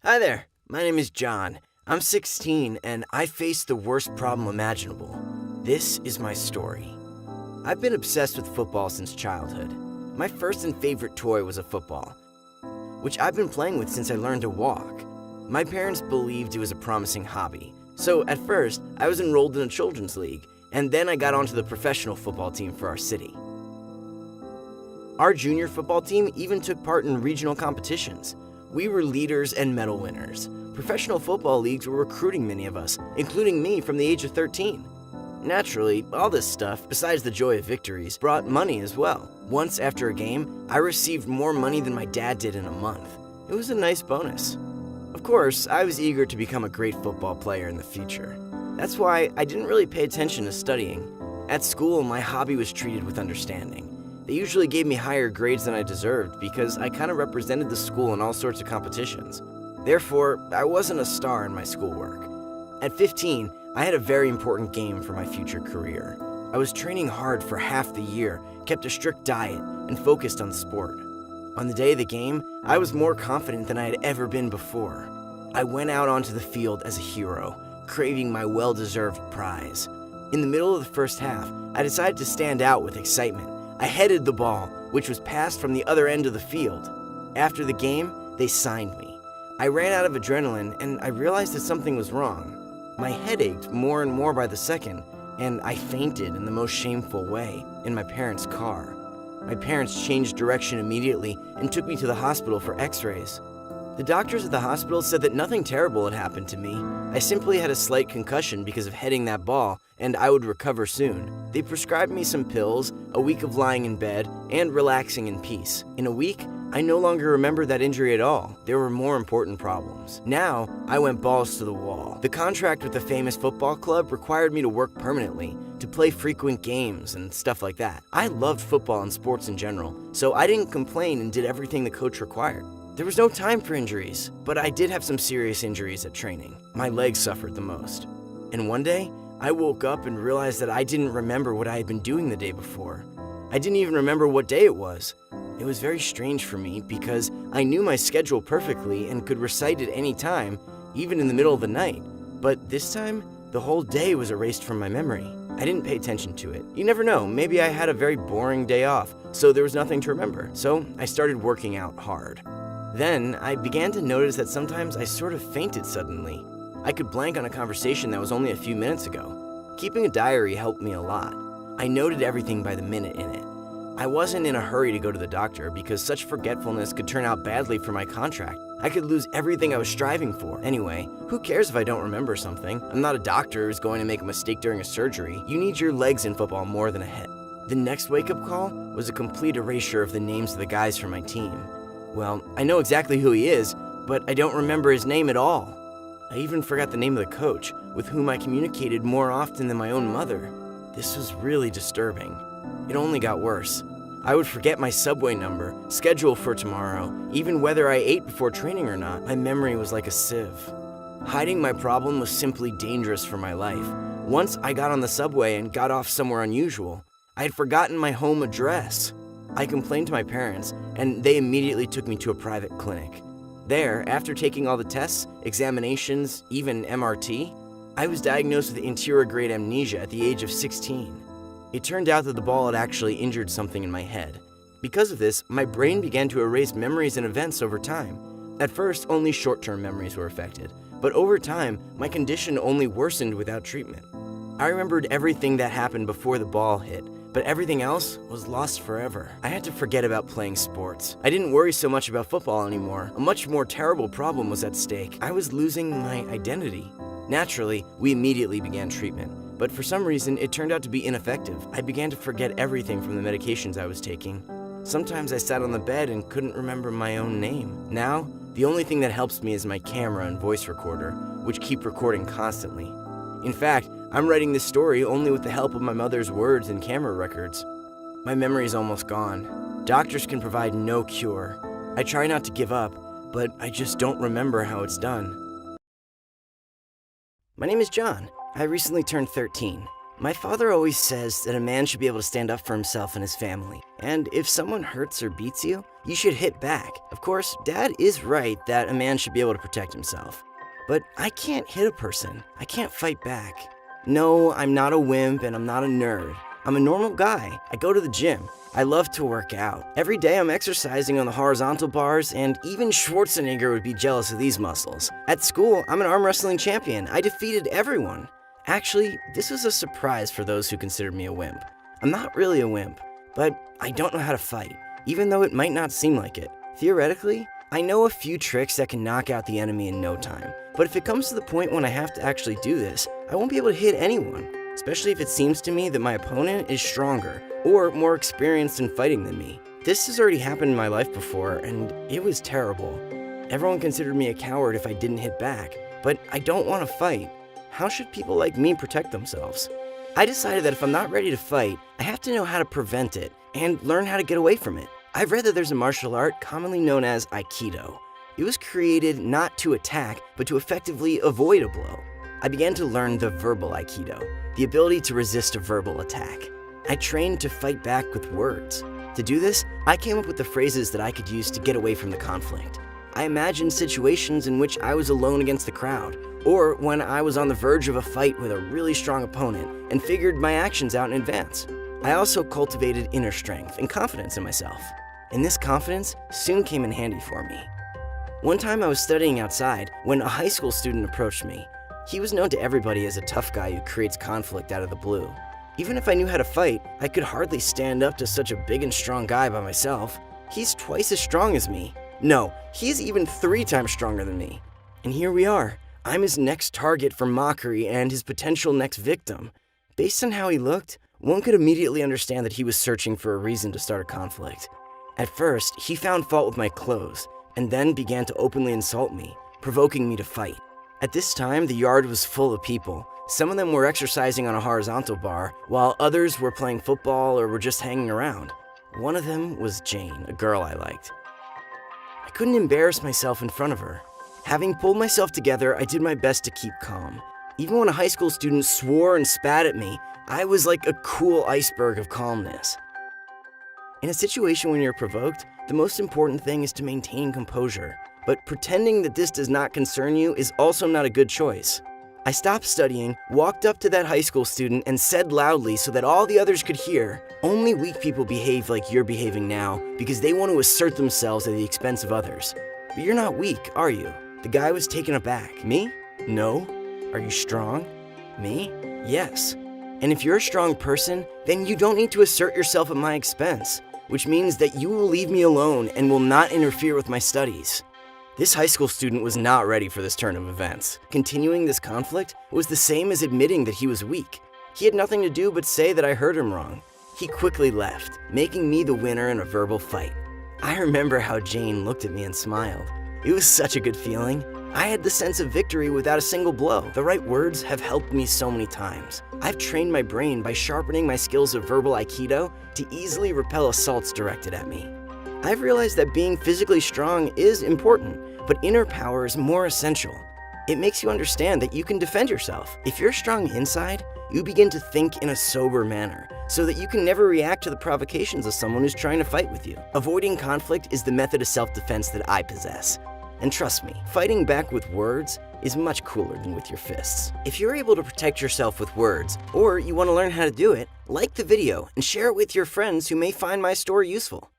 Hi there, my name is John. I'm 16 and I faced the worst problem imaginable. This is my story. I've been obsessed with football since childhood. My first and favorite toy was a football, which I've been playing with since I learned to walk. My parents believed it was a promising hobby, so at first I was enrolled in a children's league, and then I got onto the professional football team for our city. Our junior football team even took part in regional competitions. We were leaders and medal winners. Professional football leagues were recruiting many of us, including me from the age of 13. Naturally, all this stuff, besides the joy of victories, brought money as well. Once after a game, I received more money than my dad did in a month. It was a nice bonus. Of course, I was eager to become a great football player in the future. That's why I didn't really pay attention to studying. At school, my hobby was treated with understanding. They usually gave me higher grades than I deserved because I kind of represented the school in all sorts of competitions. Therefore, I wasn't a star in my schoolwork. At 15, I had a very important game for my future career. I was training hard for half the year, kept a strict diet, and focused on the sport. On the day of the game, I was more confident than I had ever been before. I went out onto the field as a hero, craving my well-deserved prize. In the middle of the first half, I decided to stand out with excitement. I headed the ball, which was passed from the other end of the field. After the game, they signed me. I ran out of adrenaline and I realized that something was wrong. My head ached more and more by the second, and I fainted in the most shameful way in my parents' car. My parents changed direction immediately and took me to the hospital for x-rays. The doctors at the hospital said that nothing terrible had happened to me. I simply had a slight concussion because of hitting that ball, and I would recover soon. They prescribed me some pills, a week of lying in bed, and relaxing in peace. In a week, I no longer remembered that injury at all. There were more important problems. Now, I went balls to the wall. The contract with the famous football club required me to work permanently, to play frequent games and stuff like that. I loved football and sports in general, so I didn't complain and did everything the coach required. There was no time for injuries, but I did have some serious injuries at training. My legs suffered the most. And one day, I woke up and realized that I didn't remember what I had been doing the day before. I didn't even remember what day it was. It was very strange for me because I knew my schedule perfectly and could recite it any time, even in the middle of the night. But this time, the whole day was erased from my memory. I didn't pay attention to it. You never know, maybe I had a very boring day off, so there was nothing to remember. So I started working out hard. Then, I began to notice that sometimes I sort of fainted suddenly. I could blank on a conversation that was only a few minutes ago. Keeping a diary helped me a lot. I noted everything by the minute in it. I wasn't in a hurry to go to the doctor because such forgetfulness could turn out badly for my contract. I could lose everything I was striving for. Anyway, who cares if I don't remember something? I'm not a doctor who's going to make a mistake during a surgery. You need your legs in football more than a head. The next wake-up call was a complete erasure of the names of the guys from my team. Well, I know exactly who he is, but I don't remember his name at all. I even forgot the name of the coach, with whom I communicated more often than my own mother. This was really disturbing. It only got worse. I would forget my subway number, schedule for tomorrow, even whether I ate before training or not. My memory was like a sieve. Hiding my problem was simply dangerous for my life. Once I got on the subway and got off somewhere unusual, I had forgotten my home address. I complained to my parents, and they immediately took me to a private clinic. There, after taking all the tests, examinations, even MRT, I was diagnosed with anterograde amnesia at the age of 16. It turned out that the ball had actually injured something in my head. Because of this, my brain began to erase memories and events over time. At first, only short-term memories were affected, but over time, my condition only worsened without treatment. I remembered everything that happened before the ball hit, but everything else was lost forever. I had to forget about playing sports. I didn't worry so much about football anymore. A much more terrible problem was at stake. I was losing my identity. Naturally, we immediately began treatment, but for some reason, it turned out to be ineffective. I began to forget everything from the medications I was taking. Sometimes I sat on the bed and couldn't remember my own name. Now, the only thing that helps me is my camera and voice recorder, which keep recording constantly. In fact, I'm writing this story only with the help of my mother's words and camera records. My memory is almost gone. Doctors can provide no cure. I try not to give up, but I just don't remember how it's done. My name is John. I recently turned 13. My father always says that a man should be able to stand up for himself and his family. And if someone hurts or beats you, you should hit back. Of course, Dad is right that a man should be able to protect himself. But I can't hit a person. I can't fight back. No, I'm not a wimp and I'm not a nerd. I'm a normal guy. I go to the gym. I love to work out. Every day I'm exercising on the horizontal bars, and even Schwarzenegger would be jealous of these muscles. At school, I'm an arm wrestling champion. I defeated everyone. Actually, this was a surprise for those who considered me a wimp. I'm not really a wimp, but I don't know how to fight, even though it might not seem like it. Theoretically, I know a few tricks that can knock out the enemy in no time, but if it comes to the point when I have to actually do this, I won't be able to hit anyone, especially if it seems to me that my opponent is stronger or more experienced in fighting than me. This has already happened in my life before, and it was terrible. Everyone considered me a coward if I didn't hit back, but I don't want to fight. How should people like me protect themselves? I decided that if I'm not ready to fight, I have to know how to prevent it and learn how to get away from it. I've read that there's a martial art commonly known as Aikido. It was created not to attack, but to effectively avoid a blow. I began to learn the verbal Aikido, the ability to resist a verbal attack. I trained to fight back with words. To do this, I came up with the phrases that I could use to get away from the conflict. I imagined situations in which I was alone against the crowd, or when I was on the verge of a fight with a really strong opponent and figured my actions out in advance. I also cultivated inner strength and confidence in myself, and this confidence soon came in handy for me. One time I was studying outside when a high school student approached me. He was known to everybody as a tough guy who creates conflict out of the blue. Even if I knew how to fight, I could hardly stand up to such a big and strong guy by myself. He's twice as strong as me. No, he's even 3 times stronger than me. And here we are. I'm his next target for mockery and his potential next victim. Based on how he looked, one could immediately understand that he was searching for a reason to start a conflict. At first, he found fault with my clothes, and then began to openly insult me, provoking me to fight. At this time, the yard was full of people. Some of them were exercising on a horizontal bar, while others were playing football or were just hanging around. One of them was Jane, a girl I liked. I couldn't embarrass myself in front of her. Having pulled myself together, I did my best to keep calm. Even when a high school student swore and spat at me, I was like a cool iceberg of calmness. In a situation when you're provoked, the most important thing is to maintain composure. But pretending that this does not concern you is also not a good choice. I stopped studying, walked up to that high school student, and said loudly so that all the others could hear, "Only weak people behave like you're behaving now because they want to assert themselves at the expense of others. But you're not weak, are you?" The guy was taken aback. Me? No. Are you strong? Me? Yes. And if you're a strong person, then you don't need to assert yourself at my expense, which means that you will leave me alone and will not interfere with my studies. This high school student was not ready for this turn of events. Continuing this conflict was the same as admitting that he was weak. He had nothing to do but say that I heard him wrong. He quickly left, making me the winner in a verbal fight. I remember how Jane looked at me and smiled. It was such a good feeling. I had the sense of victory without a single blow. The right words have helped me so many times. I've trained my brain by sharpening my skills of verbal Aikido to easily repel assaults directed at me. I've realized that being physically strong is important, but inner power is more essential. It makes you understand that you can defend yourself. If you're strong inside, you begin to think in a sober manner, so that you can never react to the provocations of someone who's trying to fight with you. Avoiding conflict is the method of self-defense that I possess. And trust me, fighting back with words is much cooler than with your fists. If you're able to protect yourself with words, or you want to learn how to do it, like the video and share it with your friends who may find my story useful.